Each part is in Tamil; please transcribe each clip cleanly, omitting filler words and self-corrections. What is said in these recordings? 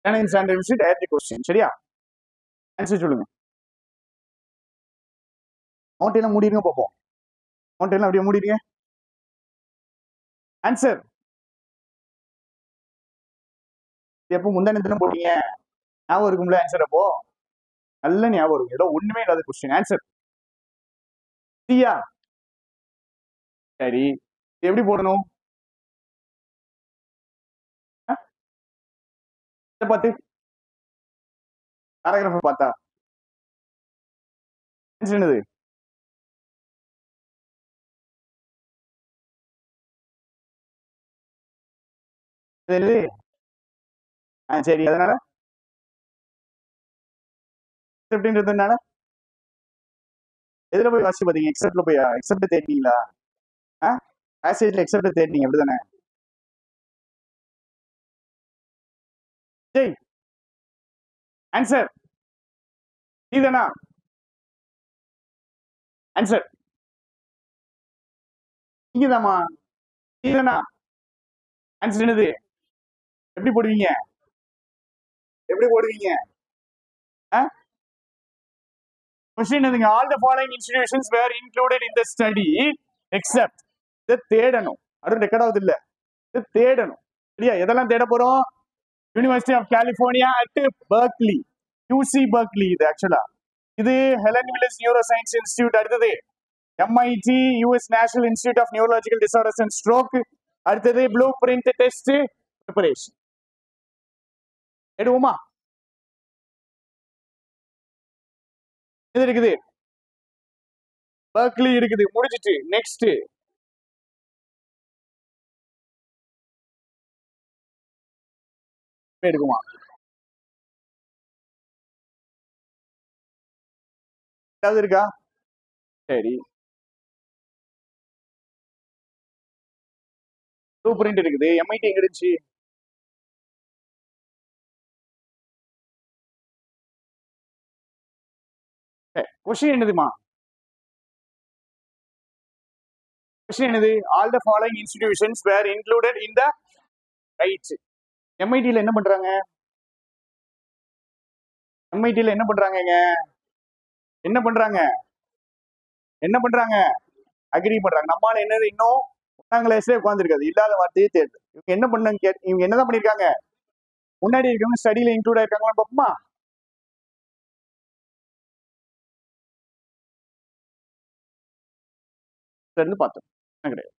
Canadian Standard Institute add the question. சரியா? ஆன்சர் சொல்லுங்க. மவுண்டைன்லாம் மூடிடுங்க பார்ப்போம். மவுண்டைன்லாம் அப்படியே மூடிடுங்க. ஆன்சர் எப்போ முந்தானே தினம் போட்டீங்க? ஞாபகம் இருக்கும்ல ஆன்சர்? அப்போ நல்ல ஞாபகம் இருக்கும். ஏதோ ஒண்ணுமே இல்லாத கொஸ்டின். ஆன்சர் சியா? சரி, எப்படி போடணும்? பார்த்து பேராகிராஃப் பார்த்தா என்னது? சரி, அதனால எக்ஸப்ட்ன்றதுனால எதுல போய் வாசி பாத்தீங்க? எக்ஸப்ட்ல போய் எக்ஸப்ட் தேடினீங்களா? பேசேஜ்ல எக்ஸப்ட் தேடினீங்க அப்படிதானே? ஜெய் ஆன்சர் இதுதானா? ஆன்சர் நீங்கதாமா? இதுதானா ஆன்சர்? என்னது? எப்படி போடுவீங்க? எப்படி போடுவீங்க? கொஸ்டின் எதுங்க? All the following institutions were included in the study except. இதை தேடணும். அது ரெக்கார்ட் ஆகுது இல்ல, இது தேடணும். சரியா? எதெல்லாம் தேட போறோம்? University of California at Berkeley, UC Berkeley. இது ஆக்சுவலா இது Helen Willis Neuroscience Institute. அடுத்தது MIT US National Institute of Neurological Disorders and Stroke. அடுத்தது ப்ளூ பிரிண்ட் டெஸ்ட் ப்ரிப்பரேஷன். எடுவோமா? இது இருக்குது, பர்க்லி இருக்குது, முடிஞ்சிட்டு. நெக்ஸ்ட் எடுக்குமா? ஏதாவது இருக்கா? சரி, ப்ளூ பிரிண்ட் இருக்குது. எம்ஐடி எங்க இருந்துச்சு? கொஸ்டின் என்னதுமா? கொஸ்டின் என்னது? All the following institutions were included in the right. எம்ஐடியில் என்ன பண்றாங்க? எம்ஐடியில் என்ன பண்றாங்க? என்ன பண்றாங்க? என்ன பண்றாங்க? அக்ரி பண்றாங்க. நம்மால என்னது இன்னும் 1ஆம் கிளாஸ்ல உட்காந்துருக்காது, இல்லாத வார்த்தையே தேர்வு. இவங்க என்ன பண்ணாங்க? இவங்க என்னதான் பண்ணிருக்காங்க? முன்னாடி இருக்கவங்க ஸ்டடியில இன்க்ளூட் ஆயிருக்காங்களா பாப்போமா? பார்த்தோம் கிடையாது.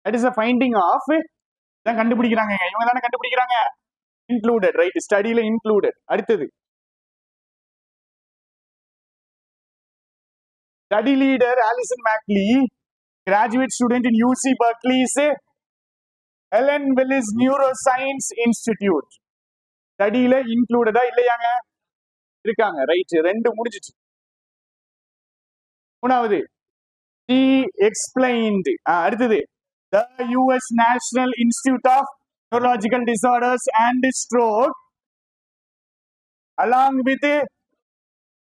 That is a finding of தான் கண்டுபிடிக்கிறாங்க. இவங்க தானே கண்டுபிடிக்கிறாங்க. Included, right? ஸ்டடியில இன்க்ளூடட். அடுத்தது study leader Allison Magley, graduate student in UC Berkeley's Helen Willis Neuroscience Institute. ஸ்டடியில இன்க்ளூடடா இல்லையாங்க? இருக்காங்க, ரைட். ரெண்டு முடிஞ்சிச்சு. மூணாவது she explained. அடுத்தது the US National Institute of Neurological Disorders and Stroke along with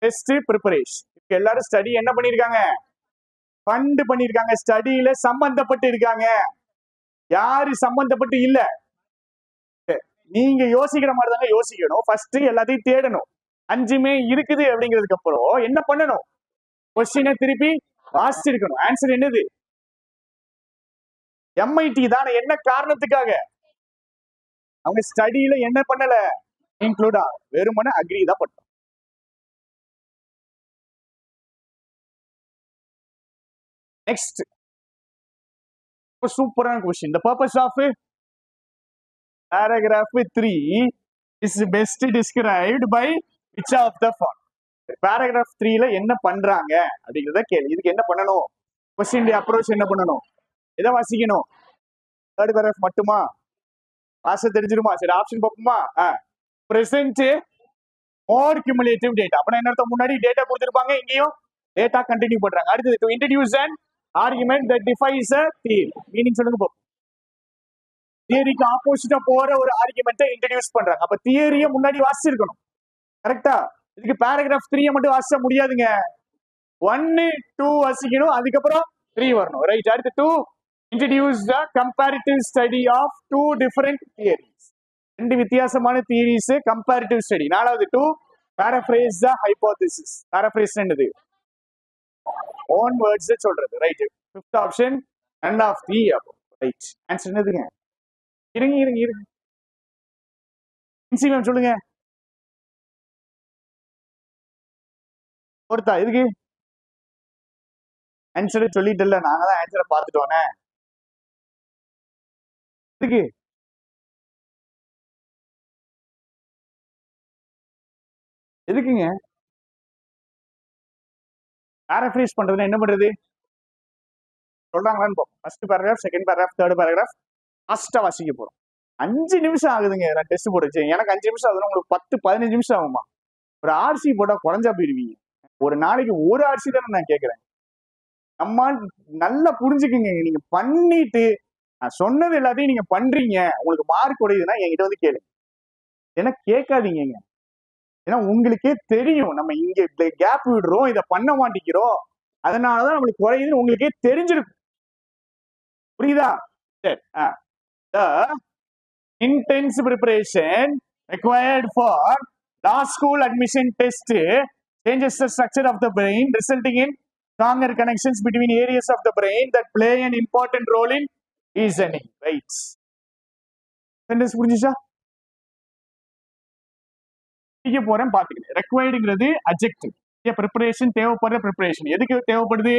test preparation. எல்லாரும் ஸ்டடி என்ன பண்ணிருக்காங்க? ஃபண்ட் பண்ணிருக்காங்க. ஸ்டடியில சம்பந்தப்பட்டு இருக்காங்க. யாரு சம்பந்தப்பட்டு இல்ல? நீங்க யோசிக்கிற மாதிரி தாங்க யோசிக்கணும். ஃபர்ஸ்ட் எல்லாத்தையும் தேடணும். 5மே இருக்குது அப்படிங்கிறதுக்கு அப்புறம் என்ன பண்ணணும்? கொஸ்டினை திருப்பி வாசிச்சிருக்கணும். ஆன்சர் என்னது? எம்ஐடி தானே. என்ன காரணத்துக்காக? அவங்க ஸ்டடியில என்ன பண்ணல? இன்க்ளூட் ஆகும். வெறுமனே அக்ரி தான் பண்ணோம். நெக்ஸ்ட் சூப்பரான question. The purpose of paragraph 3 is best described by which of the following? paragraph 3ல என்ன பண்றாங்க அப்படிங்கறத கேள்வி. இதுக்கு என்ன பண்ணணும்? கொஸ்டின் அப்ரோச் என்ன பண்ணணும்? எதை வாசிக்கணும்? தேர்ட் பேராகிராஃப் மட்டுமா? வாச தெரிஞ்சிருமா? சரி, ஆப்ஷன் பார்ப்போமா? பிரசன்ட் மோர் கியூமுலேட்டிவ் டேட்டா. அப்ப என்ன அர்த்தம்? முன்னாடி டேட்டா கொடுத்திருப்பாங்க, இங்கேயும் டேட்டா கண்டினியூ பண்றாங்க. அடுத்தது to introduce an argument that defies a theory. Meaning சொல்லுங்க பாப்போம். தியரிக்கு ஆப்போசிட்டா போற ஒரு ஆர்குமெண்ட்டை இன்ட்ரோடியூஸ் பண்றாங்க. அப்ப தியரியை முன்னாடி வாசிச்சிருக்கணும். கரெக்டா? இதுக்கு பேராகிராஃப் 3 மட்டும் வாசிச்சா முடியாதுங்க. 1, 2 வாசிக்கணும், அதுக்கப்புறம் 3 வரணும், ரைட்? அடுத்து 2, introduce the comparative study of two different theories. ரெண்டு வித்தியாசமான தியரிஸ் கம்பேரிட்டிவ் ஸ்டடி. நாலாவது to paraphrase the hypothesis. paraphrase என்னது? own words சொல்றது. Right. Fifth option none of the above. Right. Answer என்னதுங்க? இருங்க. மேம் சொல்லுங்க. ஒருத்தா இதுக்கு ஆன்சரை சொல்லிட்டு இல்ல, நாங்க தான் ஆன்சரை பார்த்துட்டோனே. இதுக்கு எதுக்குங்க paraphrase பண்றதுன்னா என்ன பண்றது சொல்றாங்களான்னு பார்ப்போம். First paragraph, second paragraph, third paragraph ஃபர்ஸ்டா வாசிக்க போறோம். 5 நிமிஷம் ஆகுதுங்க. நான் டெஸ்ட் போடுச்சு, எனக்கு 5 நிமிஷம் ஆகுதுன்னா உங்களுக்கு 10-15 நிமிஷம் ஆகுமா? ஒரு ஆர்சி போட்டா குறைஞ்சா போயிடுவீங்க. ஒரு நாளைக்கு ஒரு ஆர்சி தானே நான் கேட்கிறேன். அம்மா நல்லா புரிஞ்சுக்குங்க. நீங்க பண்ணிட்டு நான் சொன்னது எல்லாத்தையும் நீங்க பண்றீங்க, உங்களுக்கு மார்க் உடையுதுன்னா என்கிட்ட வந்து கேளுங்க. ஏன்னா கேட்காதீங்க. ஏன்னா உங்களுக்கே தெரியும் நம்ம இங்க கேப் விடுறோம், இதை பண்ண மாட்டேங்கிறோம், அதனாலதான் நம்மளுக்கு குறையுதுன்னு உங்களுக்கே தெரிஞ்சிருக்கும். புரியுதா? சரி. The intense preparation required for law school admission test changes the structure of the brain, resulting in stronger connections between areas of the brain that play an important role in reasoning. Right? Sentence புரிஞ்சுச்சா? போறேன் பாத்துக்கிறேன். ரெக்வயர்டுங்கிறது அட்ஜெக்டிவ். ப்ரிப்பரேஷன் தேவைப்படுற ப்ரிப்பரேஷன் எதுக்கு தேவைப்படுது?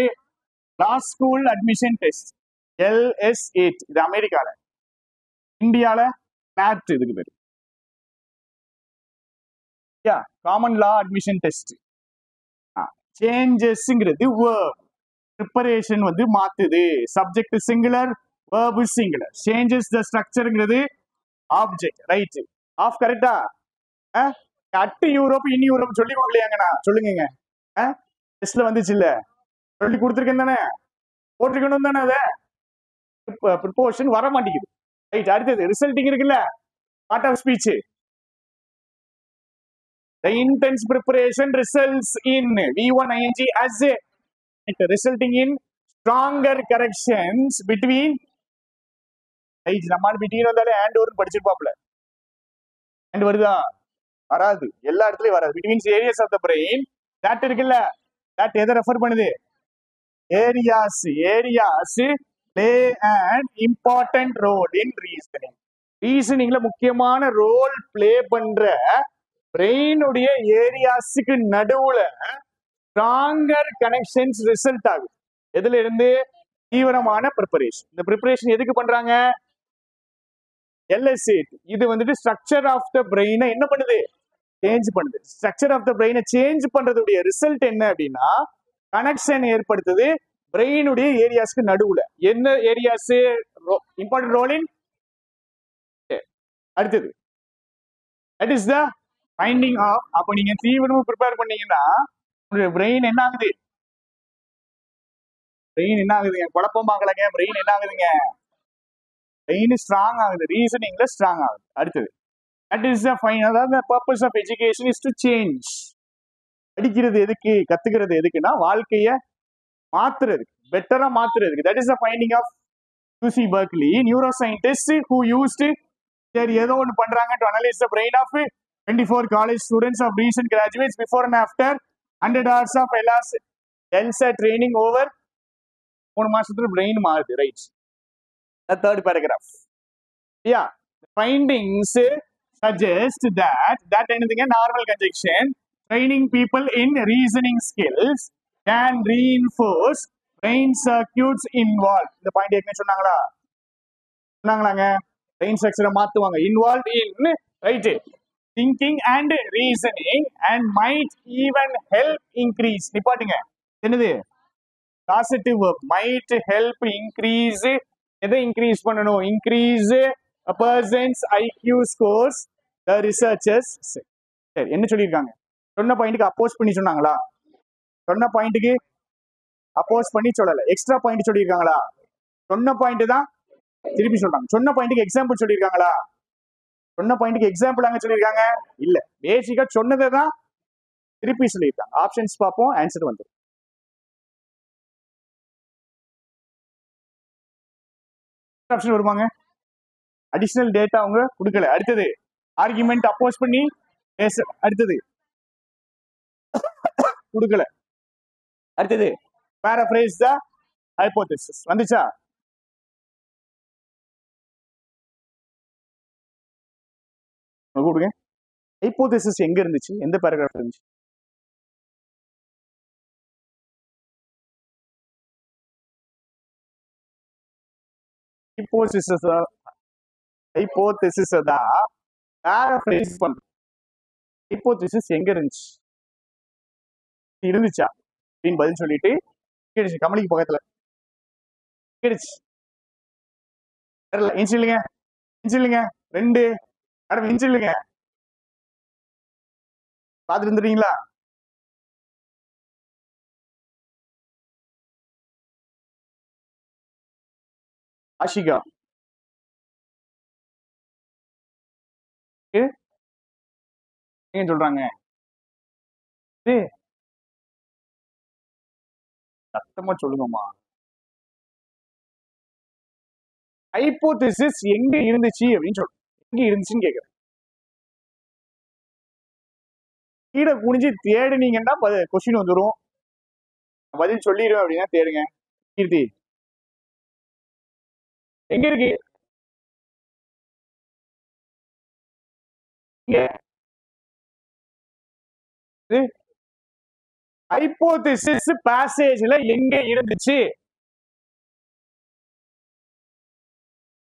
Law school admission test LS8. இது அமெரிக்கால. இந்தியால CLAT இதுக்கு பேரு. Common law admission test. சேஞ்சஸ்ங்கிறது verb. ப்ரிப்பரேஷன் வந்து மாத்துது. Subject singular, verb singular. Changes the ஸ்ட்ரக்சர்ங்கிறது ஆப்ஜெக்ட். ரைட். ஆஃப் கரெக்டா? அட் யூரோப் இன் யூரோப் சொல்லி கொடுக்கலையாங்கண்ணா? சொல்லுங்க. டெஸ்ட்ல வந்துச்சு இல்ல, சொல்லி கொடுத்துருக்கேன் தானே, போட்டிருக்கணும் தானே. அதை ப்ரிப்போஷன் வர மாட்டேங்குது. ரைட். அடுத்தது ரிசல்ட்டிங் இருக்குல்ல, part of speech. The intense preparation results in V1 ing as a resulting in stronger corrections between. Right. நம்ம பிட்வீன் வந்தாலே and ஒரு படிச்சிருப்பாப்ல. and வருதா? வராது. எல்லா இடத்துலயும் வராது. Between areas of the brain that இருக்குல்ல, தட் எதை ரெஃபர் பண்ணுது? Areas play an important role in reasoning. ரீசனிங்ல முக்கியமான ரோல் பிளே பண்ற பிரெயினுடைய ஏரியாஸுக்கு நடுவுல ஸ்ட்ராங்கர் கனெக்ஷன்ஸ் ரிசல்ட் ஆகுது. எதுல இருந்து? தீவிரமான ப்ரிப்பரேஷன். இந்த ப்ரிப்பரேஷன் எதுக்கு பண்றாங்க? LS8. இது வந்துட்டு ஸ்ட்ரக்சர் ஆஃப் த பிரெயினை என்ன பண்ணுது? சேஞ்ச் பண்ணுது. ஸ்ட்ரக்சர் ஆஃப் த பிரெயினை சேஞ்ச் பண்றதுடைய ரிசல்ட் என்ன அப்படின்னா கனெக்ஷன் ஏற்படுத்துது பிரெயினுடைய ஏரியாஸ்க்கு நடுவுல. என்ன ஏரியாஸ் இம்பார்ட்டன்ட் ரோல் இன்? அடுத்தது that is the finding of. அப்ப நீங்க தீவிரமா ப்ரிப்பேர் பண்ணீங்கன்னா பிரெயின் என்ன ஆகுது? குழப்பம் பார்க்கலங்க. பிரெயின் என்ன ஆகுதுங்க? பிரெயின் ஸ்ட்ராங் ஆகுது. ரீசனிங்ல ஸ்ட்ராங் ஆகுது. அடுத்தது that is the final. அதாவது the purpose of education is to change. படிக்கிறது எதுக்கு? கத்துக்கிறது எதுக்குன்னா வாழ்க்கைய மாத்துறதுக்கு, பெட்டரா மாத்துறதுக்கு. that is the finding of UC Berkeley neuroscientists who used சரி ஏதோ ஒன்று பண்றாங்க to analyze the brain of 24 college students of recent graduates before and after 100 hours of ELSA training over 3 மாசத்துல brain மாறுது. Right. the third paragraph. yeah, the findings suggest that anything a normal conjunction training people in reasoning skills can reinforce brain circuits involved. இந்த பாயிண்ட் ஏற்கனவே சொன்னாங்களாங்க? brain structure மாத்துவாங்க. involved in right thinking and reasoning and might even help increase. நிப்பாட்டுங்க. என்னது? Positive verb. might help increase. எதை இன்க்ரீஸ் பண்ணணும்? increase a person's IQ scores. The researchers say. சரி, என்ன சொல்லியிருக்காங்க? சொன்ன பாயிண்ட்டுக்கு அப்போஸ் பண்ணி சொன்னாங்களா? சொன்ன பாயிண்ட்டுக்கு அப்போஸ் பண்ணி சொல்லல, எக்ஸ்ட்ரா பாயிண்ட் சொல்லியிருக்காங்களா? சொன்ன பாயிண்ட் தான் திருப்பி சொல்றாங்க. சொன்ன பாயிண்ட்டுக்கு எக்ஸாம்பிள் சொல்லியிருக்காங்களா? சொன்ன பாயிண்ட்டுக்கு எக்ஸாம்பிள் அங்க சொல்லியிருக்காங்க இல்ல, பேசிக்கா சொன்னதை தான் திருப்பி சொல்லியிருக்காங்க. ஆப்ஷன்ஸ் பார்ப்போம், ஆன்சர் வந்துடும். ஆப்ஷன் வருவாங்க. அடிஷனல் டேட்டா அவங்க கொடுக்கல. அடுத்தது ஆர்குமெண்ட் அப்போஸ் பண்ணி பேச, அடுத்தது கொடுக்கல. அடுத்தது paraphrase the hypothesis வந்துச்சா? கொடுங்க. ஹைபோதேசிஸ் எங்க இருந்துச்சு? எந்த பேராகிராஃப் இருந்துச்சு? ஹைபோதேசிஸ் தான் பேராஃப்ரேஸ் பண்ற. ஹைபோதேசிஸ் எங்க இருந்துச்சு? இருந்துச்சா அப்படின்னு பதில் சொல்லிட்டு கேடுச்சு. கமலிக்கு பக்கத்துல கேடுச்சு. இன்ச்சு இல்லைங்க, இன்ச்சு இல்லைங்க, 2 மேடம் இன்ச்சு இல்லைங்க. பார்த்துட்டு இருந்துட்டீங்களா? ஆஷிகா ஏன் சொல்றாங்க? சத்தமா சொல்லுங்கம்மா. ஹைபோதேசிஸ் எங்க இருந்துச்சு அப்படின்னு சொல்றேன். எங்க இருந்துச்சுன்னு கேக்குறேன். கீழே குனிஞ்சு தேடுனீங்கன்னா கொஸ்டின் வந்துடும். பதில் சொல்லிடுவேன் அப்படின்னா தேடுங்க. கீர்த்தி எங்க இருக்கு? ஹைபோதேசிஸ் பேசேஜ்ல எங்க இருந்துச்சு?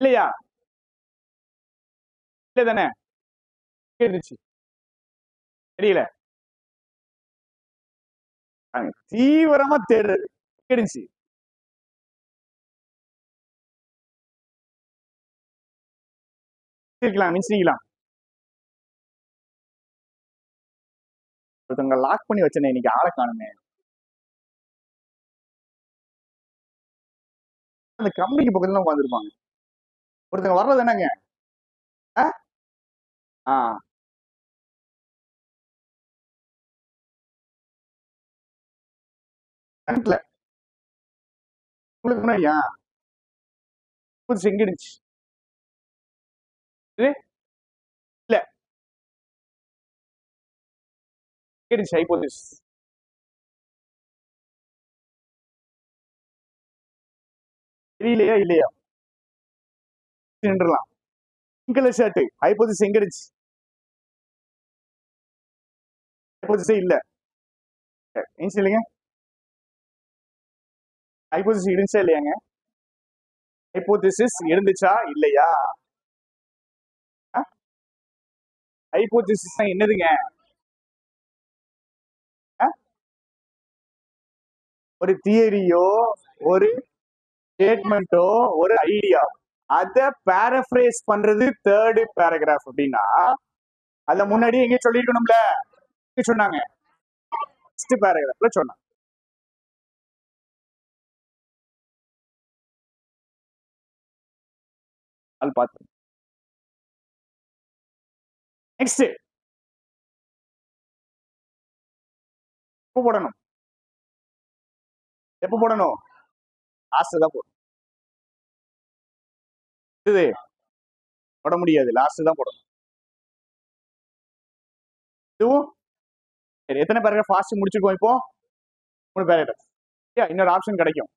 இல்லையா? இல்ல தானே? இருந்துச்சு. தெரியல. தீவிரமா தேடுறது இருந்துச்சு. மின்சிக்கலாம். ஒருத்தவங்க லாக் பண்ணி வச்சனே, இன்னைக்கு ஆளை காணுமே. அந்த கம்பெனிக்கு பக்கத்துல உட்காந்துருப்பாங்க. ஒருத்தங்க வர்றது என்னங்க? கரண்ட்ல உங்களுக்கு முன்னாடியா எங்க இருந்துச்சு? இல்ல இருந்துச்சு ஹைபோதேசிஸ். தெரியலையா? இல்லையா? நின்றுலாம். பிங்க் ஷர்ட் ஹைபோதேசிஸ் எங்க இருந்துச்சு? ஹைபோதேசிஸே இல்ல. ஏன் சொல்லுங்க. ஹைபோதேசிஸ் இருந்துச்சா இல்லையாங்க? ஹைபோதேசிஸ் இருந்துச்சா இல்லையா? ஹைபோதேசிஸ் என்னதுங்க? ஒரு தியரியோ, ஒரு ஸ்டேட்மெண்ட்டோ, ஒரு ஐடியா, அத பேராஃப்ரேஸ் பண்றது தேர்ட் பேராகிராஃப் அப்படின்னா, அத முன்னாடி எங்க சொல்லிருக்கணும்ல? சொன்னாங்க ஃபர்ஸ்ட் பேராகிராஃப்ல சொன்னாங்க. அது பார்த்து நெக்ஸ்ட் எப்ப போடணும்? எப்ப போடணும்? லாஸ்ட் தான் போடணும். இது போட முடியாது, லாஸ்ட் தான் போடணும். இதுவும் சரி. எத்தனை பேராகிராஃப் ஃபாஸ்ட் முடிச்சிருக்கோம் இப்போ? 3 பேராகிராஃப். இன்னொரு ஆப்ஷன் கிடைக்கும்.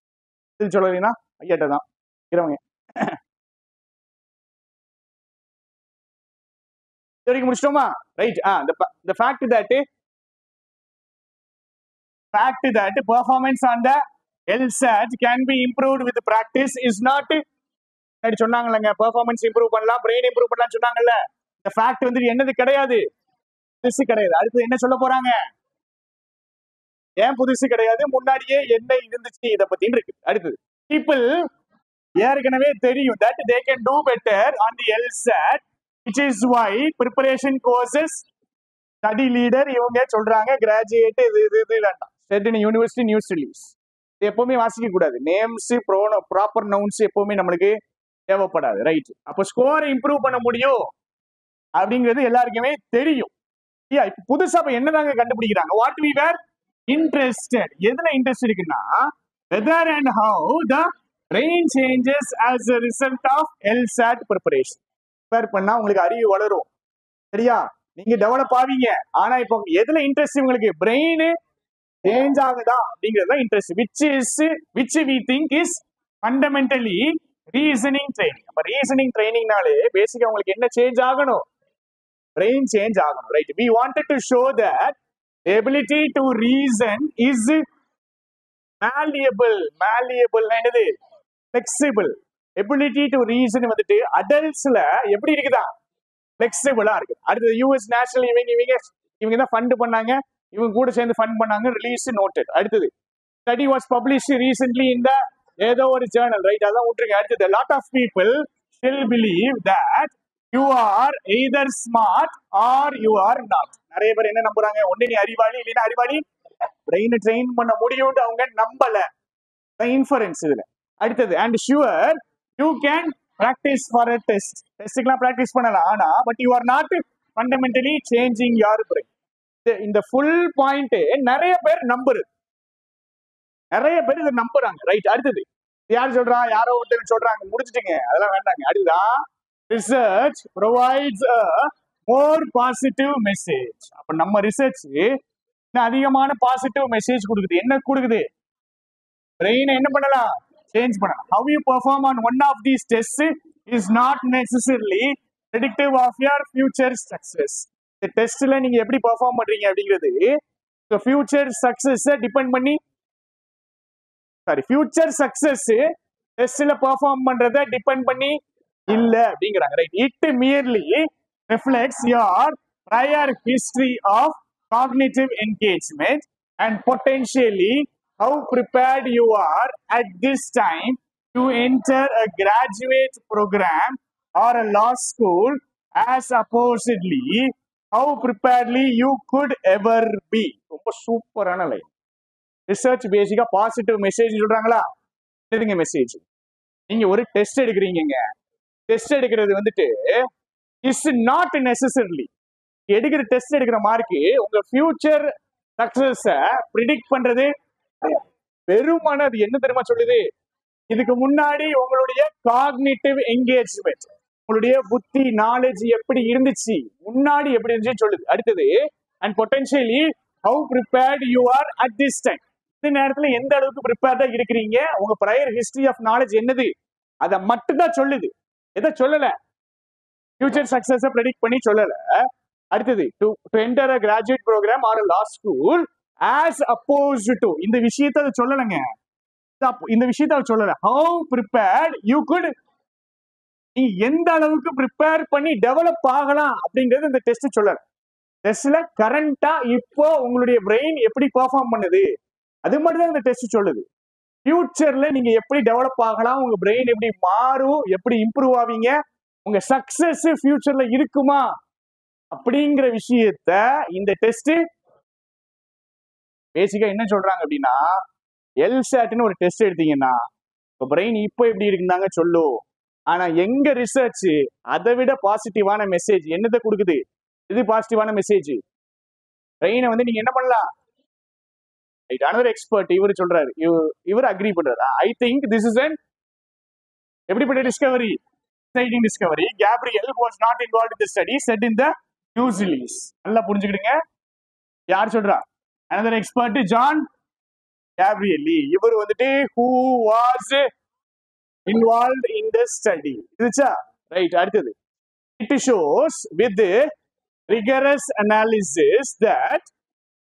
இது சொல்லுவீங்கன்னா ஐயாட்ட தான் இருக்கிறவங்க. இது வரைக்கும் முடிச்சிட்டோமா? Right. the fact that performance on the LSAT can be improved with practice is not சொன்னாங்கல்லங்க. பெர்ஃபார்மன்ஸ் இம்ப்ரூவ் பண்ணலாம், பிரெயின் இம்ப்ரூவ் பண்ணலாம் சொன்னாங்கல்ல. இந்த ஃபேக்ட் வந்து என்னது கிடையாது, புதுசு கிடையாது. அடுத்து என்ன சொல்ல போறாங்க? ஏன் புதுசு கிடையாது, முன்னாடியே என்ன இருந்துச்சு இத பத்தின்னு இருக்கு. அடுத்தது people ஏற்கனவே தெரியும் that they can do better on the LSAT, which is why preparation courses study leader இவங்க சொல்றாங்க. கிராஜுவேட் இது வேண்டாம். செட் இன் யூனிவர்சிட்டி நியூஸ் ரிலீஸ் எப்பவுமே வாசிக்க கூடாது. நேம்ஸ், ப்ராப்பர் நவுன்ஸ் எப்பவுமே நம்மளுக்கு தேவைப்படாது. ரைட். அப்போ ஸ்கோரை இம்ப்ரூவ் பண்ண முடியும் அப்படிங்கிறது எல்லாருக்குமே தெரியும். இப்ப புதுசா என்னதாங்க கண்டுபிடிக்கிறாங்க? What we were interested. எதுல இன்ட்ரெஸ்ட் இருக்குன்னா whether and how the brain changes as a result of LSAT preparation. Prepare பண்ணா உங்களுக்கு அறிவு வளரும். சரியா? நீங்க டெவலப் ஆவீங்க. ஆனா இப்போ எதுல இன்ட்ரெஸ்ட் உங்களுக்கு? பிரெயின் சேஞ்ச் ஆகுதா அப்படிங்கிறது interest. which we think is fundamentally reasoning training. அப்ப ரீசனிங் ட்ரைனிங்னாலே பேசிக்கா உங்களுக்கு என்ன சேஞ்ச் ஆகணும்? பிரெயின் சேஞ்ச் ஆகணும். Right. we wanted to show that ability to reason is malleable. என்னது? flexible. ability to reason வந்துட்டு அடல்ட்ஸ்ல எப்படி இருக்குதா? flexible இருக்கு. அடுத்து யூஎஸ் நேஷனல் இவங்க தான் ஃபண்ட் பண்ணாங்க. இவங்க கூட சேர்ந்து ஃபண்ட் பண்ணாங்க. Release noted. அடுத்தது study was published recently in the ஏதோ ஒரு ஜேர்னல். ரைட். அதான் விட்டுருங்க. அடுத்தது lot of people still believe that you are either smart or you are not. நிறைய பேர் என்ன நம்புறாங்க? ஒண்ணு நீ அறிவாளி இல்லைன்னா அறிவாளி. பிரெயினை ட்ரெயின் பண்ண முடியும்னு அவங்க நம்பல. இன்ஃபரன்ஸ் இதுல. அடுத்தது and sure you can practice for a test. டெஸ்ட்க்குலாம் பிராக்டிஸ் பண்ணலாம். ஆனா but you are not fundamentally changing your brain. இந்த ஃபுல் பாயிண்ட் நிறைய பேர் நம்புறது. நிறைய பேர் இதை நம்புறாங்க. ரைட். அடுத்தது யார் சொல்றா? யாரோ ஒருத்தர் சொல்றாங்க. முடிச்சிட்டுங்க, அதெல்லாம் வேண்டாங்க. அடுத்ததான் research provides a more positive message. அப்ப நம்ம ரிசர்ச் அதிகமான பாசிட்டிவ் மெசேஜ் கொடுக்குது. என்ன கொடுக்குது? பிரெயினை என்ன பண்ணலாம்? சேஞ்ச் பண்ணலாம். how you perform on one of these tests is not necessarily predictive of your future success. இந்த டெஸ்ட்ல நீங்க எப்படி பெர்ஃபார்ம் பண்றீங்க அப்படிங்கிறது ஃபியூச்சர் சக்சஸ் டிபெண்ட் பண்ணி ஃபியூச்சர் சக்சஸ் டெஸ்ட்ல பெர்ஃபார்ம் பண்றத டிபெண்ட் பண்ணி இல்ல அப்படிங்கிறாங்க. Right. It merely reflects your prior history of cognitive engagement and potentially how prepared you are at this time to enter a graduate program or a law school as supposedly how preparedly you could ever be. ரொம்ப சூப்பரான லைன். ரிசர்ச் பேசிக்கா பாசிட்டிவ் மெசேஜ் சொல்றாங்களா? எதுங்க மெசேஜ்? நீங்க ஒரு டெஸ்ட் எடுக்கிறீங்க. டெஸ்ட் எடுக்கிறது வந்துட்டு இஸ் நாட் நெசசரிலி எடுக்கிற டெஸ்ட் எடுக்கிற மார்க்கு உங்க ஃபியூச்சர் சக்சஸ ப்ரிடிக்ட் பண்றது வெறுமான. அது என்ன தெரியுமா சொல்லுது? இதுக்கு முன்னாடி உங்களுடைய காக்னிட்டிவ் என்கேஜ்மெண்ட், உங்களுடைய புத்தி நாலேஜ் எப்படி இருந்துச்சு, முன்னாடி எப்படி இருந்துச்சு சொல்லுது. அடுத்தது and potentially how prepared you are at this time. இந்த நேரத்துல எந்த அளவுக்கு ப்ரிப்பேர்டா இருக்கிறீங்க, உங்க ப்ரையர் ஹிஸ்டரி ஆஃப் நாலேஜ் என்னது, அதை மட்டும் தான் சொல்லுது. எதை சொல்லல? ஃபியூச்சர் சக்சஸை ப்ரெடிக்ட் பண்ணி சொல்லல. அடுத்தது to enter a graduate program or law school as opposed to. இந்த விஷயத்தை அதை சொல்லலைங்க. இந்த விஷயத்தை அவர் சொல்லல. ஹவு ப்ரிப்பேர்ட் யூ குட், நீ எந்த அளவுக்கு ப்ரிப்பேர் பண்ணி டெவலப் ஆகலாம் அப்படிங்கிறது இந்த டெஸ்ட் சொல்லல. டெஸ்ட்ல கரண்டா இப்போ உங்களுடைய பிரெயின் எப்படி பெர்ஃபார்ம் பண்ணுது அது மட்டும் தான் இந்த டெஸ்ட் சொல்லுது. ஃபியூச்சர்ல நீங்க எப்படி டெவலப் ஆகலாம், உங்க பிரெயின் எப்படி மாறும், எப்படி இம்ப்ரூவ் ஆவீங்க, உங்க சக்சஸ் ஃபியூச்சர்ல இருக்குமா அப்படிங்கிற விஷயத்த இந்த டெஸ்ட் பேசிக்கா என்ன சொல்றாங்க அப்படின்னா, எல்சாட்னு ஒரு டெஸ்ட் எடுத்தீங்கன்னா உங்க பிரெயின் இப்போ எப்படி இருக்குந்தாங்க சொல்லும். ஆனா எங்க ரிசர்ச் அதை விட பாசிட்டிவான மெசேஜ் என்னத்தை கொடுக்குது? இது பாசிட்டிவான மெசேஜ். பிரெயினை வந்து நீங்க என்ன பண்ணலாம்? another expert இவர் சொல்றாரு, இவர் அக்ரி பண்றாரு. I think this is an எப்படிப்பட்ட Discovery? exciting discovery. Gabriel was not involved in the study, said in the news release. நல்லா புரிஞ்சுக்கிடுங்க. யார் சொல்றா? another expert John Gabrieli. இவர் வந்துட்டு who was involved in the study. இதுச்சா? ரைட். அடுத்தது it shows with rigorous analysis that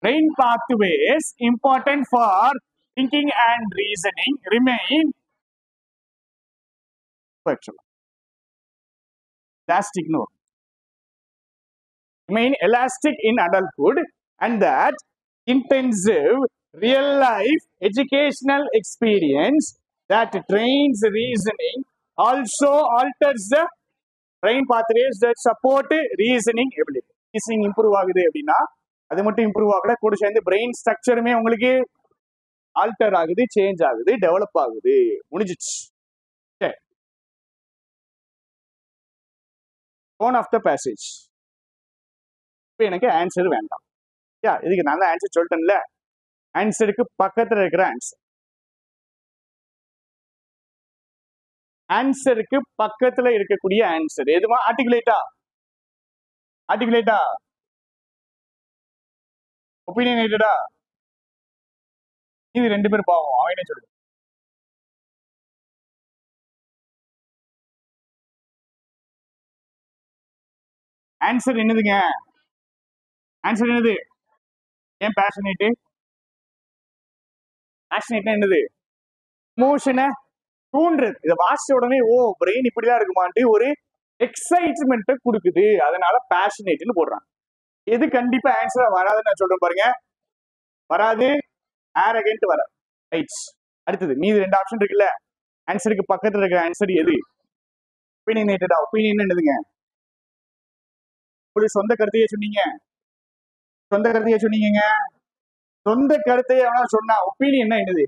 brain pathways important for thinking and reasoning remain elastic in adulthood, and that intensive real life educational experience that trains reasoning also alters the brain pathways that support reasoning ability. Reasoning improve ஆகுது அப்படின்னா அது மட்டும் இம்ப்ரூவ் ஆகல, கூட சேர்ந்து பிரெயின் ஸ்ட்ரக்சருமே உங்களுக்கு ஆல்டர் ஆகுது, சேஞ்ச் ஆகுது, டெவலப் ஆகுது. முடிஞ்சிச்சு. Tone of the passage. இப்போ எனக்கு ஆன்சர் வேண்டாம். இதுக்கு நான் தான் ஆன்சர் சொல்லிட்டேன்ல. ஆன்சருக்கு பக்கத்தில் இருக்கிற ஆன்சர் ஆன்சருக்கு பக்கத்துல இருக்கக்கூடிய ஆன்சர் எதுமா? ஆர்டிகுலேட்டா? ஆர்டிகுலேட்டா? ஒப்பீனியனேட்டடா? இது ரெண்டு பேரும் பாவம், அவனே சொல்லு. ஆன்சர் என்னதுங்க? ஆன்சர் என்னது? ஏன் பேஷனேட்? பேஷனேட்னா என்னது? எமோஷனை தூண்டுறது. இதை வாசிச்ச உடனே ஓ பிரெயின் இப்படிதான் இருக்குமான்ட்டு ஒரு எக்ஸைட்மெண்ட் கொடுக்குது, அதனால பேஷனேட்னு போடுறாங்க. எது கண்டிப்பா ஆன்சரா வராதுன்னு நான் சொல்றேன் பாருங்க. வராது, ஆரகன்ட் வராது. ரைட். அடுத்தது மீதி ரெண்டு ஆப்ஷன் இருக்குல்ல, ஆன்சருக்கு பக்கத்துல இருக்கிற ஆன்சர் எது? ஒப்பீனியனேட்டடா? ஒப்பீனியன் என்னதுங்க? ஒரு சொந்த கருத்தையே சொன்னீங்க, சொந்த கருத்தையே சொன்னீங்க. சொந்த கருத்தையே அவனா சொன்னா ஒப்பீனியன் என்னது?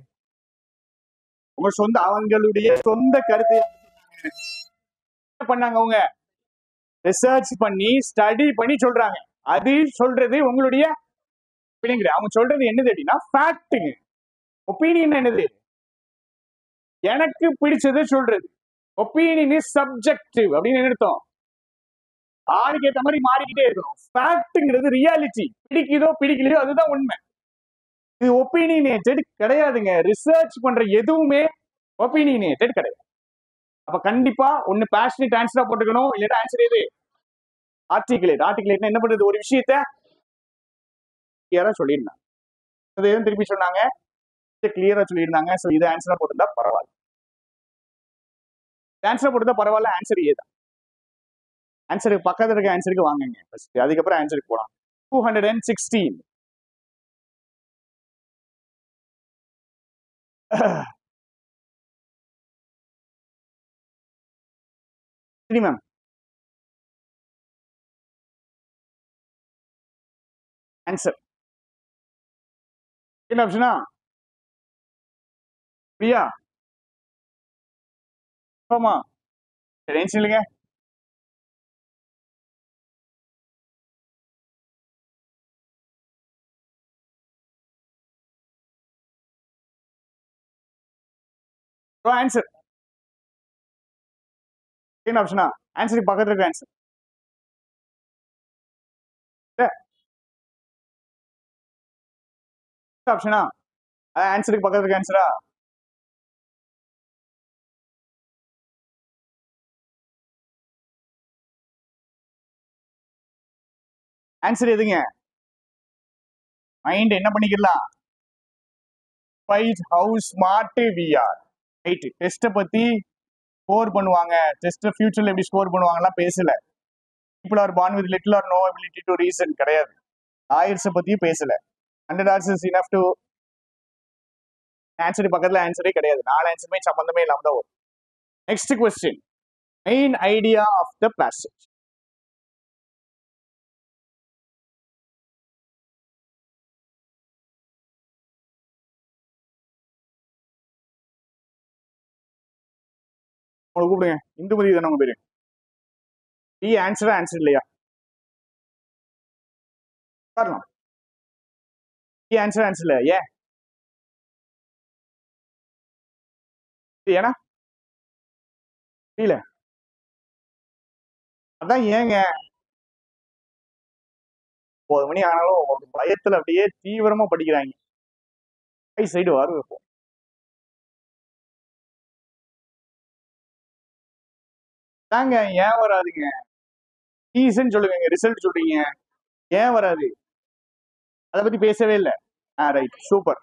உங்க சொந்த, அவங்களுடைய சொந்த கருத்தை பண்ணாங்க, அவங்க ரிசர்ச் பண்ணி ஸ்டடி பண்ணி சொல்றாங்க. அது சொல்றது உங்களுடைய அவங்க சொல்றது என்னது அப்படின்னா ஃபேக்ட்டுங்க. ஒப்பீனியன் என்னது? எனக்கு பிடிச்சது சொல்றது. ஒப்பீனியன் இஸ் சப்ஜெக்டிவ் அப்படின்னு என்ன அர்த்தம்? ஆளுக்கு ஏற்ற மாதிரி மாறிக்கிட்டே இருக்கணும். ஃபேக்ட்ங்கிறது ரியாலிட்டி, பிடிக்குதோ பிடிக்கலையோ அதுதான் உண்மை. இது ஒப்பீனியனேட்டட் கிடையாதுங்க. ரிசர்ச் பண்ற எதுவுமே ஒப்பீனியனேட்டட் கிடையாது. அப்ப கண்டிப்பா ஒன்னு பேஷனேட் ஆன்சரா போட்டுக்கணும், இல்லைன்னா ஆன்சர் எது? ஆர்டிகுலேட். ஆர்டிகுலேட்னா என்ன பண்றது? ஒரு விஷயத்த கிளியரா சொல்லியிருந்தாங்க. அது எதுவும் திருப்பி சொன்னாங்க, கிளியரா சொல்லியிருந்தாங்க. சோ இது ஆன்சரா போட்டுருந்தா பரவாயில்ல. ஆன்சரா போட்டுருந்தா பரவாயில்ல. ஆன்சர் ஏதான். ஆன்சருக்கு பக்கத்துல இருக்க ஆன்சருக்கு வாங்குங்க ஃபர்ஸ்ட், அதுக்கப்புறம் ஆன்சருக்கு போலாம். 216. சரி மேம். ஆன்சர் என்ன ஆப்ஷனா? பிரியா? ஆமா. சரி ஆன்சர் இல்லைங்க. ஆன்சர் என்ன ஆப்ஷனா? ஆன்சருக்கு பக்கத்துல இருக்க ஆன்சர் ஆப்ஷனா? ஆன்சருக்கு பக்கத்துல இருக்க ஆன்சரா? ஆன்சர் எதுங்க? மைண்ட் என்ன பண்ணிக்கலாம்? How smart we are. Right. டெஸ்ட்டை பத்தி ஸ்கோர் பண்ணுவாங்க, டெஸ்ட் ஃபியூச்சர்ல எப்படி ஸ்கோர் பண்ணுவாங்கலாம் பேசல. people are born with little or no ability to reason கிடையாது. ஆயிர்ஸை பத்தியும் பேசல. 100 hours is enough to answer பக்கத்துல ஆன்சரே கிடையாது. 4 ஆன்சருமே சம்பந்தமே இல்லாம தான் வரும். Next question. Main idea of the passage. உங்களை கூப்பிடுங்க. இந்துமதி தானே உங்க பேரு? டி ஆன்சரா ஆன்சர் இல்லையா? வரலாம். டி ஆன்சர் ஆன்சர் இல்ல, ஏன்? ஏன்னா இல்ல, அதான் ஏங்க 9 மணி ஆனாலும் பயத்துல அப்படியே தீவிரமா படிக்கிறாங்க. சைடு வரும் இப்போ. தாங்க ஏன் வராதுங்க? ரீசன் சொல்லுங்க, ரிசல்ட் சொல்றீங்க, ஏன் வராது? அதை பத்தி பேசவே இல்லை. Right, super.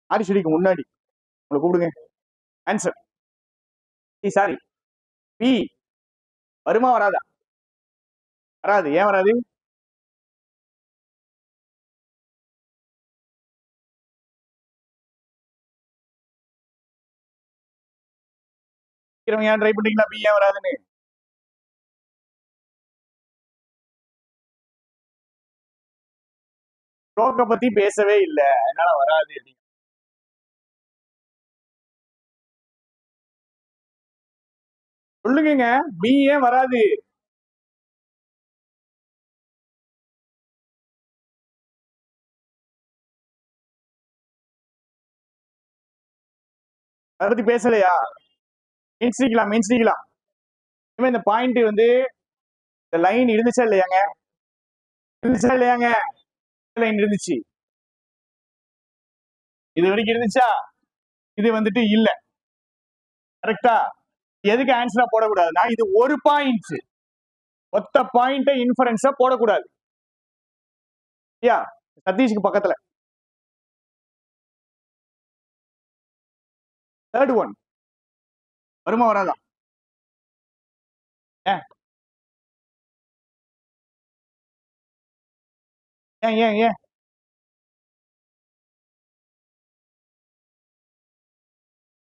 ஆரிச்சடிக்கு முன்னாடி உங்களை கூப்பிடுங்க. ஆன்சர் சாரி, பி வருமா வராதா? வராது. ஏன் வராது? ஏன் ட்ரை பண்றீங்களா? பி ஏன் வராதுன்னு ஸ்ட்ரோக்கை பத்தி பேசவே இல்லை, அதனால வராது. சொல்லுங்க, பி ஏன் வராது? அதை பத்தி பேசலையா? மெயின்ஸ்டிக்கலாம். இந்த பாயிண்ட் வந்து இந்த லைன் இருந்துச்சா இல்லையாங்க? இருந்துச்சா இல்லையாங்க? லைன் இருந்துச்சு. இது வரைக்கும் இருந்துச்சா? இது வந்துட்டு இல்ல. கரெக்டா? எதுக்கு ஆன்சரா போடக்கூடாதுன்னா இது ஒரு பாயிண்ட், ஒத்த பாயிண்ட் இன்ஃபரன்ஸா போடக்கூடாது. சதீஷ்க்கு பக்கத்துல தேர்ட் ஒன் வருமா வராதா? ஏன் ஏன் ஏன் ஏன்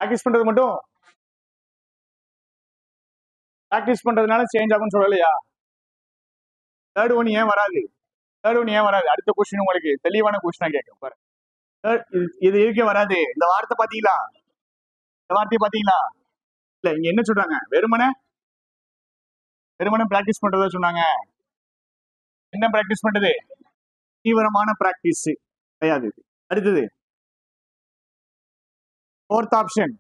பிராக்டிஸ் பண்றது மட்டும் பிராக்டிஸ் பண்றதுனால சேஞ்ச் ஆகும்னு சொல்லலையா? தேர்ட் ஒன் ஏன் வராது? அடுத்த கொஸ்டின் உங்களுக்கு தெளிவான கொஸ்டினா கேட்கும் பாரு. இது இருக்க வராது. இந்த வார்த்தை பாத்தீங்களா? இந்த வார்த்தையை பாத்தீங்களா? இல்ல இங்க என்ன சொல்றாங்க? வெறுமனே பிராக்டிஸ் பண்றதா சொன்னாங்க. என்ன பிராக்டிஸ் பண்றது? தீவிரமான பிராக்டிஸ் கிடையாது. அடுத்தது fourth option,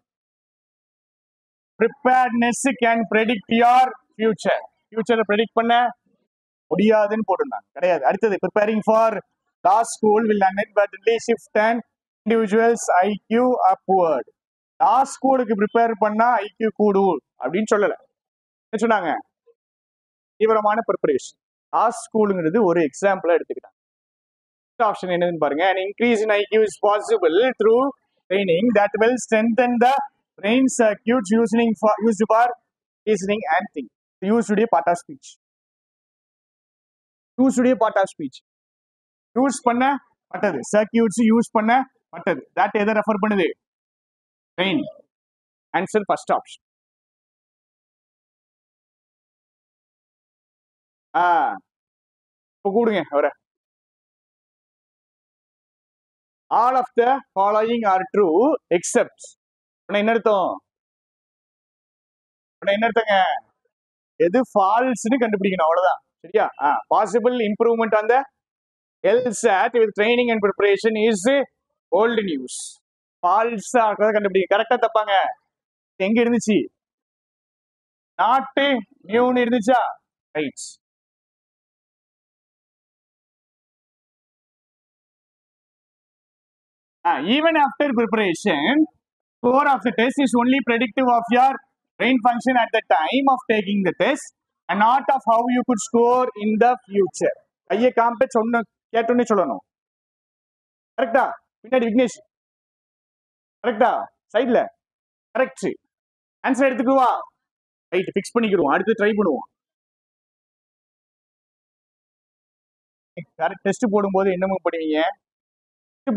preparedness can predict your future. ஃபியூச்சரை ப்ரெடிக்ட் பண்ண முடியாதுன்னு போட்டிருந்தாங்க. கிடையாது. அடுத்தது preparing for law school will inadvertently shift an individual's IQ upward. Law ஸ்கூலுக்கு ப்ரிப்பேர் பண்ணா ஐக்கியூ கூடும் அப்படின்னு சொல்லல. என்ன சொன்னாங்க? தீவிரமான ப்ரிப்பரேஷன். லா ஸ்கூலுங்கிறது ஒரு எக்ஸாம்பிளா எடுத்துக்கிட்டாங்க. ஆப்ஷன் என்னன்னு பாருங்க. An increase in IQ is possible through training that will strengthen the brain circuits used for reasoning and thinking. Used part of speech. Use பண்ண பட்டது. சர்க்கியூட்ஸ் யூஸ் பண்ண பட்டது. தட் எதை ரெஃபர் பண்ணுது? ட்ரெயின். Answer first option. இப்போ கூடுங்க அவரை. All of the following are true except. என்ன அர்த்தம்? என்ன அர்த்தங்க? எது ஃபால்ஸ்னு கண்டுபிடிக்கணும், அவ்வளவுதான். சரியா? Possible improvement on the LSAT with training and preparation is old news. ஃபால்ஸா கண்டுபிடிக்க. கரெக்டா தப்பாங்க? எங்க இருந்துச்சு? நாட் நியூன்னு இருந்துச்சா? Right. Even after preparation, score of the test is only predictive of your brain function at the time of taking the test and not of how you could score in the future. கையை காம்ப சொன்ன கேட்டோன்னே சொல்லணும். கரெக்டா? பின்னாடி விக்னேஷ் கரெக்டா? சைட்ல கரெக்ட். ஆன்சர் எடுத்துக்குவா. ரைட், ஃபிக்ஸ் பண்ணிக்கிறோம். அடுத்து ட்ரை பண்ணுவோம். கரெக்ட். டெஸ்ட் போடும்போது என்ன பண்ணுவீங்க?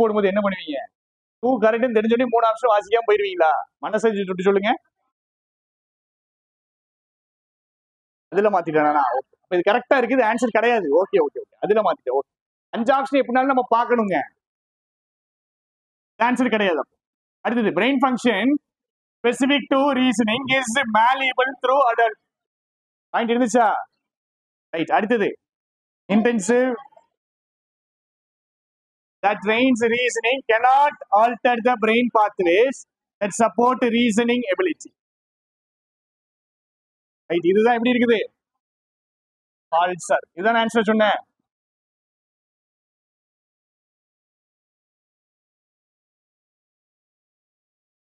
போடும்போது என்ன பண்ணுவீங்க? 2 கரெக்ட்னு தெரிஞ்சோடனே 3 ஆப்ஷன் வாசிக்காம போயிருவீங்களா? மனசை சுட்டு சொல்லுங்க. அதுல மாத்திட்டேனா? இது கரெக்டா இருக்குது. ஆன்சர் கிடையாது. Okay okay okay. அதுல மாத்திட்டேன். ஓகே. 5 ஆப்ஷன் எப்படினாலும் நம்ம பார்க்கணுங்க. ஆன்சர் கிடையாது. அடுத்தது brain function specific to reasoning is malleable through adult. Point இருந்துச்சா? ரைட். அடுத்தது intensive that trains reasoning cannot alter the brain pathways that support reasoning ability. Right. இதுதான் எப்படி இருக்குது? False sir. இதுதான் ஆன்சர் சொன்னேன்.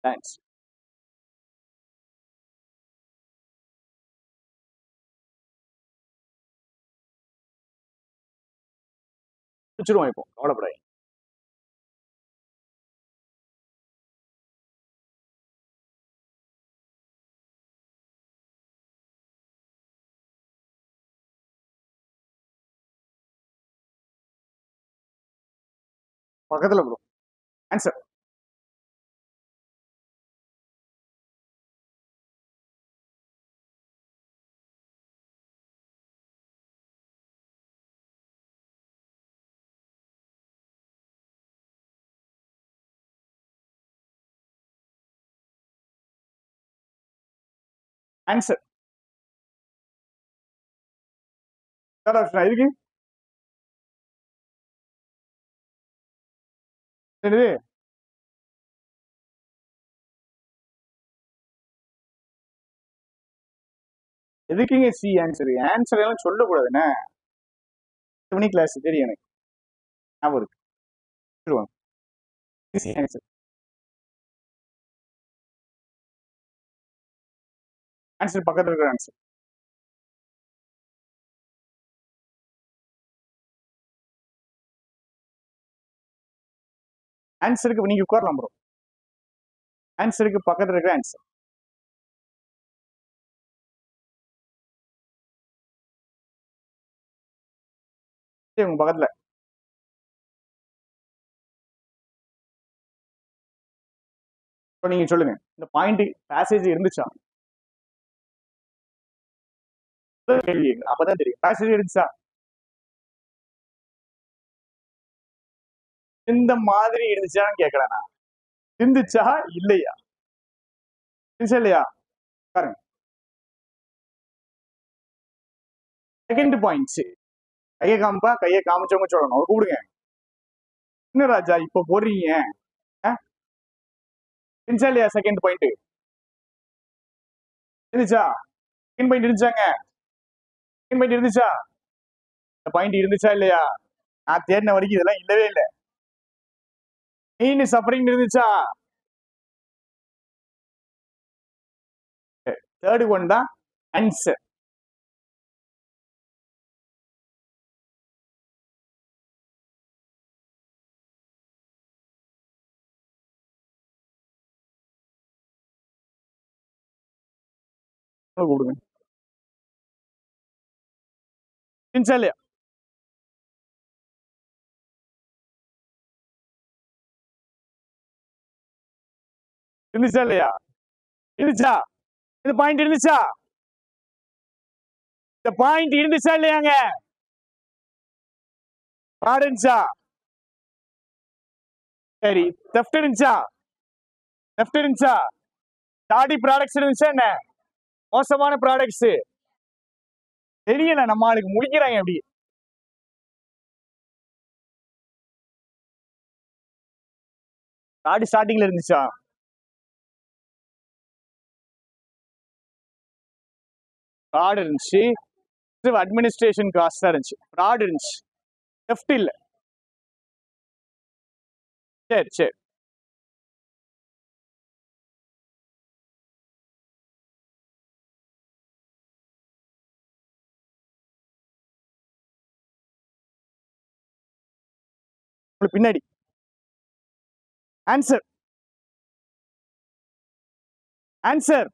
தேங்க்ஸ். வச்சிருவோம். இப்போ கவலைப்படாது. பக்கத்துல bro. Answer answer third option இருக்கு. என்னது? எதுக்குங்க சி ஆன்சர்? ஆன்சர் எல்லாம் சொல்லக்கூடாதுண்ணே. 10 மணி கிளாஸ் தெரியும் எனக்கு. ஞாபகம் இருக்கு. சொல்லுவாங்க. C answer. ஆன்சர் பக்கத்துல இருக்கிற ஆன்சர். ஆன்சருக்கு நீங்க உட்காரலாம் ப்ரோ. ஆன்சருக்கு பக்கத்துல இருக்கிற ஆன்சர். உங்க பக்கத்துல. இப்போ நீங்க சொல்லுங்க, இந்த பாயிண்ட் பேசேஜ் இருந்துச்சா? கேள்வி அப்பதான் தெரியும். பேசேஜ் இருந்துச்சா? இந்த மாதிரி இருந்துச்சான்னு கேட்கறேன் நான். இருந்துச்சா இல்லையா? இருந்துச்சா இல்லையா? பாருங்க. Second points. கையை காமிப்பா, கையை காமிச்சவங்க சொல்லணும். அவர் கூப்பிடுங்க. என்ன ராஜா இப்ப போடுறீங்க? இருந்துச்சா இல்லையா செகண்ட் பாயிண்ட்? இருந்துச்சா? செகண்ட் பாயிண்ட் இருந்துச்சாங்க? செகண்ட் பாயிண்ட் இருந்துச்சா? இந்த பாயிண்ட் இருந்துச்சா இல்லையா? நான் தேடின வரைக்கும் இதெல்லாம் இல்லவே இல்லை. மெயின் சஃபரிங் இருந்துச்சா? தேர்ட் ஒன் தான் ஆன்சர். கூப்பிடுங்க. இருந்துச்சா இல்லையா? இருந்துச்சா இல்லையா? இருந்துச்சா? இந்த பாயிண்ட் இருந்துச்சா? இந்த பாயிண்ட் இருந்துச்சா இல்லையாங்க? ஃப்ராட் இருந்துச்சா? சரி. தெஃப்ட் இருந்துச்சா? தெஃப்ட் இருந்துச்சா? டாடி ப்ராடக்ட்ஸ் இருந்துச்சா என்ன? மோசமான ப்ராடக்ட்ஸ் தெரியல. நம்ம ஆளுக்கு முடிக்கிறாங்க அப்படி. டாடி ஸ்டார்டிங்ல இருந்துச்சா? ஃப்ராட் இருந்துச்சு. அட்மினிஸ்ட்ரேஷன் காஸ்ட் தான் இருந்துச்சு. ஃப்ராட் இருந்துச்சு. தெஃப்ட் இல்ல. சரி சரி. உங்களுக்கு பின்னாடி ஆன்சர். ஆன்சர்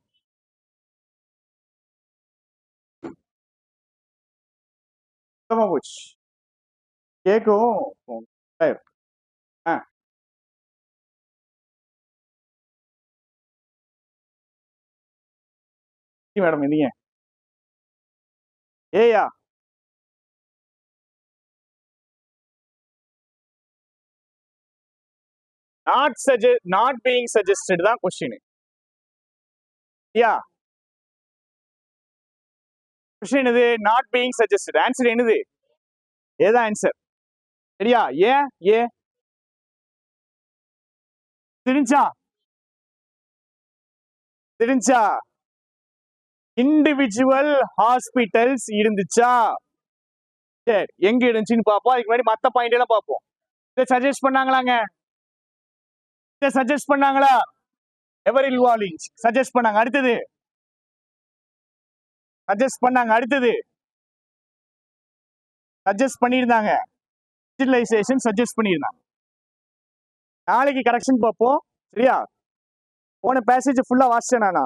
போச்சு. கேக்கும். மேடம் நீங்க ஏயா? நாட் பீயிங் சஜஸ்டட் தான் கொஸ்டின். யா கொஸ்டின் என்னது? Not being suggested. ஆன்சர் என்னது? ஏதான் ஆன்சர் சரியா? ஏன் ஏ தெரிஞ்சா? தெரிஞ்சா? இண்டிவிஜுவல் ஹாஸ்பிட்டல்ஸ் இருந்துச்சா? சரி, எங்க இருந்துச்சுன்னு பாப்போம். அதுக்கு முன்னாடி மத்த பாயிண்ட் எல்லாம் பார்ப்போம். இதை சஜஸ்ட் பண்ணாங்களாங்க? இதை சஜஸ்ட் பண்ணாங்களா? எவரில் வாலிங் சஜஸ்ட் பண்ணாங்க. அடுத்தது சஜஸ்ட் பண்ணாங்க. அடுத்தது சஜஸ்ட் பண்ணியிருந்தாங்க. டிஜிட்டலைசேஷன் சஜஸ்ட் பண்ணியிருந்தாங்க. நாளைக்கு கரெக்ஷன் பார்ப்போம். சரியா? போன பேசேஜ் ஃபுல்லா வாசிச்சேன் நானா?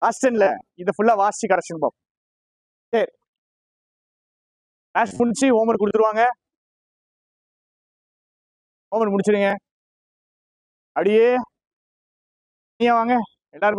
வாசிச்சேன்ல. இதை ஃபுல்லா வாசிச்சு கரெக்ஷன் பார்ப்போம். சரி, கிளாஸ் முடிச்சு ஹோம்ஒர்க் கொடுத்துருவாங்க. ஹோம்ஒர்க் முடிச்சிடுங்க. அப்படியே நீங்க வாங்க எல்லாரும்.